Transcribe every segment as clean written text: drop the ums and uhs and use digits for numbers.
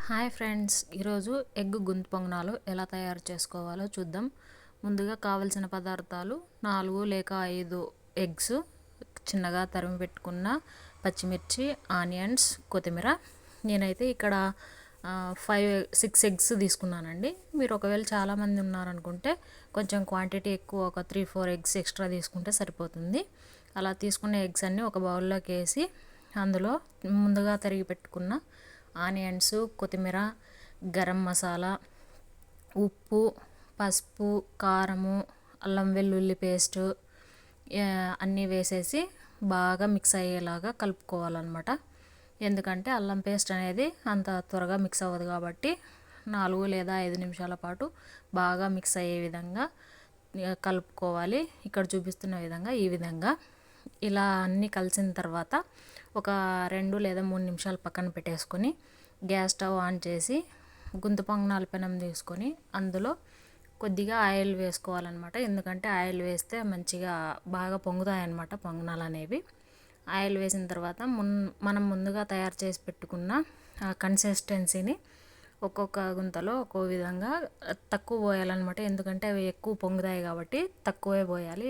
Hi friends, ఈరోజు egg గుంత పొంగనాలు ఎలా తయారు చేసుకోవాలో చూద్దాం. ముందుగా కావలసిన పదార్థాలు 4 లేక 5 ఎగ్స్, చిన్నగా తరిమి పెట్టుకున్న పచ్చిమిర్చి, ఆనియన్స్, కొత్తిమీర. నేనైతే ఇక్కడ 6 ఎగ్స్ తీసుకున్నానండి. మీరు ఒకవేళ చాలామంది ఉన్నారనుకుంటే కొంచెం క్వాంటిటీ ఎక్కువ, ఒక 3-4 ఎగ్స్ ఎక్స్ట్రా తీసుకుంటే సరిపోతుంది. అలా తీసుకున్న ఎగ్స్ అన్నీ ఒక బౌల్లోకి వేసి అందులో ముందుగా తరిగి పెట్టుకున్న ఆనియన్స్, కొత్తిమీర, గరం మసాలా, ఉప్పు, పసుపు, కారము, అల్లం వెల్లుల్లి పేస్ట్ అన్నీ వేసేసి బాగా మిక్స్ అయ్యేలాగా కలుపుకోవాలన్నమాట. ఎందుకంటే అల్లం పేస్ట్ అనేది అంత త్వరగా మిక్స్ అవ్వదు కాబట్టి 4 లేదా 5 నిమిషాల పాటు బాగా మిక్స్ అయ్యే విధంగా కలుపుకోవాలి. ఇక్కడ చూపిస్తున్న విధంగా ఈ విధంగా ఇలా అన్నీ కలిసిన తర్వాత ఒక 2 లేదా 3 నిమిషాలు పక్కన పెట్టేసుకొని గ్యాస్ స్టవ్ ఆన్ చేసి గుంత పొంగనాల పెనం తీసుకొని అందులో కొద్దిగా ఆయిల్ వేసుకోవాలన్నమాట. ఎందుకంటే ఆయిల్ వేస్తే మంచిగా బాగా పొంగుతాయన్నమాట పొంగనాలు అనేవి. ఆయిల్ వేసిన తర్వాత మనం ముందుగా తయారు చేసి పెట్టుకున్న కన్సిస్టెన్సీని ఒక్కొక్క గుంతలో ఒక్కో విధంగా తక్కువ పోయాలన్నమాట. ఎందుకంటే అవి ఎక్కువ పొంగుతాయి కాబట్టి తక్కువే పోయాలి.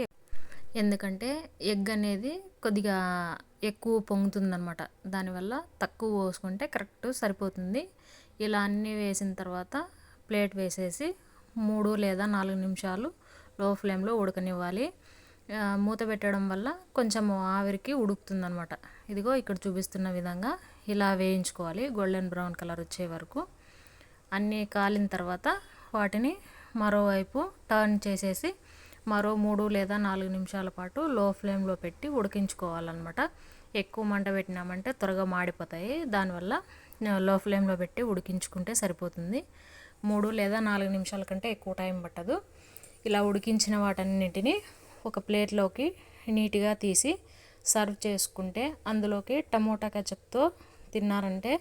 ఎందుకంటే ఎగ్ అనేది కొద్దిగా ఎక్కువ పొంగుతుందన్నమాట. దానివల్ల తక్కువ పోసుకుంటే కరెక్ట్ సరిపోతుంది. ఇలా అన్నీ వేసిన తర్వాత ప్లేట్ వేసేసి 3 లేదా 4 నిమిషాలు లో ఫ్లేమ్లో ఉడకనివ్వాలి. మూత పెట్టడం వల్ల కొంచెం ఆవిరికి ఉడుకుతుందన్నమాట. ఇదిగో ఇక్కడ చూపిస్తున్న విధంగా ఇలా వేయించుకోవాలి, గోల్డెన్ బ్రౌన్ కలర్ వచ్చే వరకు. అన్నీ కాలిన తర్వాత వాటిని మరోవైపు టర్న్ చేసేసి మరో 3 లేదా 4 నిమిషాల పాటు లో ఫ్లేమ్లో పెట్టి ఉడికించుకోవాలన్నమాట. ఎక్కువ మంట పెట్టినామంటే త్వరగా మాడిపోతాయి. దానివల్ల లో ఫ్లేమ్లో పెట్టి ఉడికించుకుంటే సరిపోతుంది. 3 లేదా 4 నిమిషాల కంటే ఎక్కువ టైం పట్టదు. ఇలా ఉడికించిన వాటన్నిటిని ఒక ప్లేట్లోకి నీట్గా తీసి సర్వ్ చేసుకుంటే అందులోకి టమోటా కెచప్తో తిన్నారంటే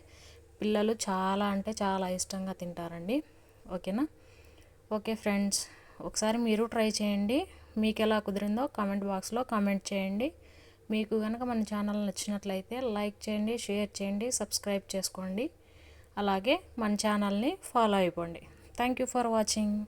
పిల్లలు చాలా అంటే చాలా ఇష్టంగా తింటారండి. ఓకేనా? ఓకే ఫ్రెండ్స్, ఒకసారి మీరు ట్రై చేయండి. మీకు ఎలా కుదిరిందో కామెంట్ బాక్స్లో కామెంట్ చేయండి. మీకు కనుక మన ఛానల్ నచ్చినట్లయితే లైక్ చేయండి, షేర్ చేయండి, సబ్స్క్రైబ్ చేసుకోండి. అలాగే మన ఛానల్ని ఫాలో అయిపోండి. Thank you for watching.